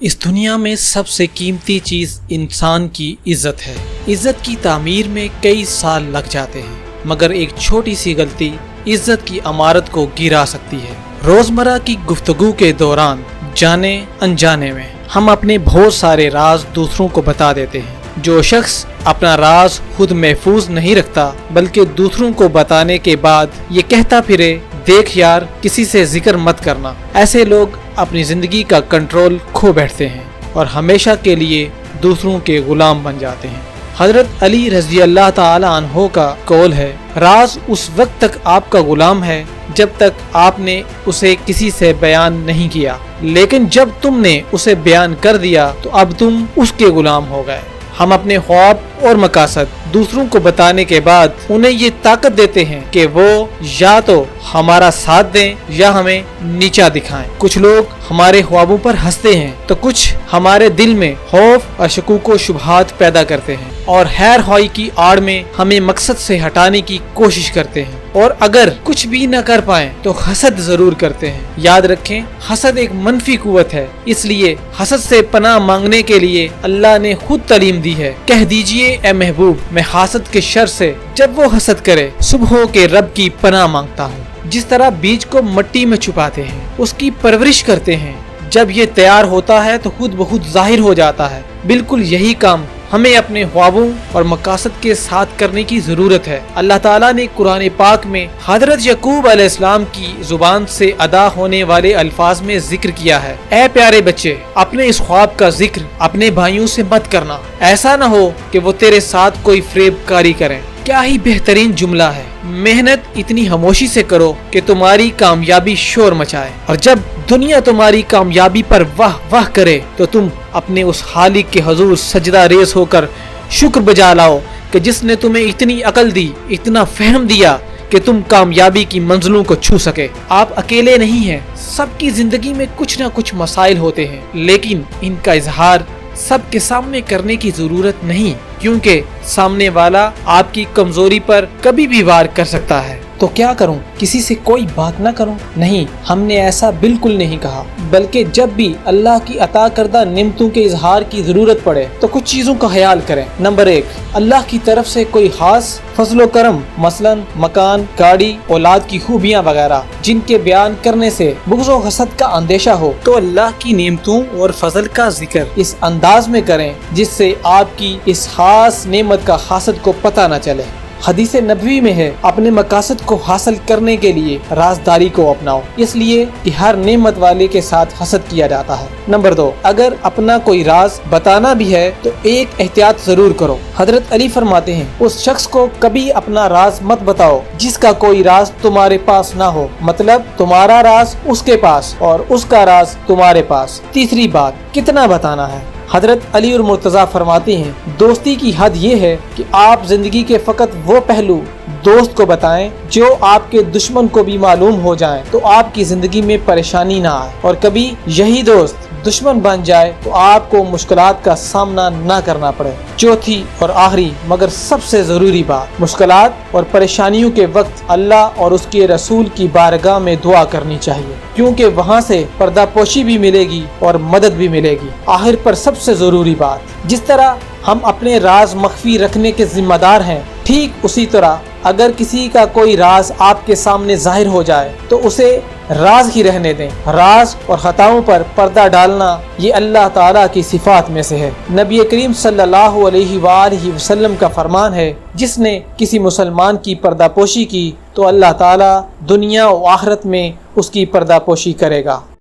اس دنیا میں سب سے قیمتی چیز انسان کی عزت ہے۔ عزت کی تعمیر میں کئی سال لگ جاتے ہیں، مگر ایک چھوٹی سی غلطی عزت کی عمارت کو گرا سکتی ہے۔ روزمرہ کی گفتگو کے دوران جانے انجانے میں ہم اپنے بہت سارے راز دوسروں کو بتا دیتے ہیں۔ جو شخص اپنا راز خود محفوظ نہیں رکھتا بلکہ دوسروں کو بتانے کے بعد یہ کہتا پھرے دیکھ یار کسی سے ذکر مت کرنا، ایسے لوگ اپنی زندگی کا کنٹرول کھو بیٹھتے ہیں اور ہمیشہ کے لیے دوسروں کے غلام بن جاتے ہیں۔ حضرت علی رضی اللہ تعالی عنہ کا قول ہے، راز اس وقت تک آپ کا غلام ہے جب تک آپ نے اسے کسی سے بیان نہیں کیا، لیکن جب تم نے اسے بیان کر دیا تو اب تم اس کے غلام ہو گئے۔ ہم اپنے خواب اور مقاصد دوسروں کو بتانے کے بعد انہیں یہ طاقت دیتے ہیں کہ وہ یا تو ہمارا ساتھ دیں یا ہمیں نیچا دکھائیں۔ کچھ لوگ ہمارے خوابوں پر ہنستے ہیں تو کچھ ہمارے دل میں خوف اور شکوک و شبہات پیدا کرتے ہیں اور خیر خواہی کی آڑ میں ہمیں مقصد سے ہٹانے کی کوشش کرتے ہیں، اور اگر کچھ بھی نہ کر پائیں تو حسد ضرور کرتے ہیں۔ یاد رکھیں، حسد ایک منفی قوت ہے، اس لیے حسد سے پناہ مانگنے کے لیے اللہ نے خود تعلیم دی ہے۔ کہہ دیجئے اے محبوب، میں حاسد کے شر سے جب وہ حسد کرے صبحوں کے رب کی پناہ مانگتا ہوں۔ جس طرح بیج کو مٹی میں چھپاتے ہیں، اس کی پرورش کرتے ہیں، جب یہ تیار ہوتا ہے تو خود بخود ظاہر ہو جاتا ہے۔ بالکل یہی کام ہمیں اپنے خوابوں اور مقاصد کے ساتھ کرنے کی ضرورت ہے۔ اللہ تعالیٰ نے قرآن پاک میں حضرت یعقوب علیہ السلام کی زبان سے ادا ہونے والے الفاظ میں ذکر کیا ہے، اے پیارے بچے، اپنے اس خواب کا ذکر اپنے بھائیوں سے مت کرنا، ایسا نہ ہو کہ وہ تیرے ساتھ کوئی فریب کاری کریں۔ کیا ہی بہترین جملہ ہے، محنت اتنی خاموشی سے کرو کہ تمہاری کامیابی شور مچائے، اور جب دنیا تمہاری کامیابی پر واہ واہ کرے تو تم اپنے اس خالق کے حضور سجدہ ریز ہو کر شکر بجا لاؤ کہ جس نے تمہیں اتنی عقل دی، اتنا فہم دیا کہ تم کامیابی کی منزلوں کو چھو سکے۔ آپ اکیلے نہیں ہیں، سب کی زندگی میں کچھ نہ کچھ مسائل ہوتے ہیں، لیکن ان کا اظہار سب کے سامنے کرنے کی ضرورت نہیں، کیونکہ سامنے والا آپ کی کمزوری پر کبھی بھی وار کر سکتا ہے۔ تو کیا کروں؟ کسی سے کوئی بات نہ کروں؟ نہیں، ہم نے ایسا بالکل نہیں کہا، بلکہ جب بھی اللہ کی عطا کردہ نعمتوں کے اظہار کی ضرورت پڑے تو کچھ چیزوں کا خیال کریں۔ نمبر 1، اللہ کی طرف سے کوئی خاص فضل و کرم، مثلا مکان، گاڑی، اولاد کی خوبیاں وغیرہ، جن کے بیان کرنے سے بغض و حسد کا اندیشہ ہو تو اللہ کی نعمتوں اور فضل کا ذکر اس انداز میں کریں جس سے آپ کی اس خاص نعمت کا حاسد کو پتہ نہ چلے۔ حدیث نبوی میں ہے، اپنے مقاصد کو حاصل کرنے کے لیے رازداری کو اپناؤ، اس لیے کہ ہر نعمت والے کے ساتھ حسد کیا جاتا ہے۔ نمبر 2، اگر اپنا کوئی راز بتانا بھی ہے تو ایک احتیاط ضرور کرو۔ حضرت علی فرماتے ہیں، اس شخص کو کبھی اپنا راز مت بتاؤ جس کا کوئی راز تمہارے پاس نہ ہو، مطلب تمہارا راز اس کے پاس اور اس کا راز تمہارے پاس۔ تیسری بات، کتنا بتانا ہے؟ حضرت علی اور مرتضیٰ فرماتے ہیں، دوستی کی حد یہ ہے کہ آپ زندگی کے فقط وہ پہلو دوست کو بتائیں جو آپ کے دشمن کو بھی معلوم ہو جائیں تو آپ کی زندگی میں پریشانی نہ آئے، اور کبھی یہی دوست دشمن بن جائے تو آپ کو مشکلات کا سامنا نہ کرنا پڑے۔ چوتھی اور آخری مگر سب سے ضروری بات، مشکلات اور پریشانیوں کے وقت اللہ اور اس کے رسول کی بارگاہ میں دعا کرنی چاہیے، کیونکہ وہاں سے پردہ پوشی بھی ملے گی اور مدد بھی ملے گی۔ آخر پر سب سے ضروری بات، جس طرح ہم اپنے راز مخفی رکھنے کے ذمہ دار ہیں، ٹھیک اسی طرح اگر کسی کا کوئی راز آپ کے سامنے ظاہر ہو جائے تو اسے راز ہی رہنے دیں۔ راز اور خطاؤں پر پردہ ڈالنا یہ اللہ تعالیٰ کی صفات میں سے ہے۔ نبی کریم صلی اللہ علیہ وآلہ وسلم کا فرمان ہے، جس نے کسی مسلمان کی پردہ پوشی کی تو اللہ تعالیٰ دنیا و آخرت میں اس کی پردہ پوشی کرے گا۔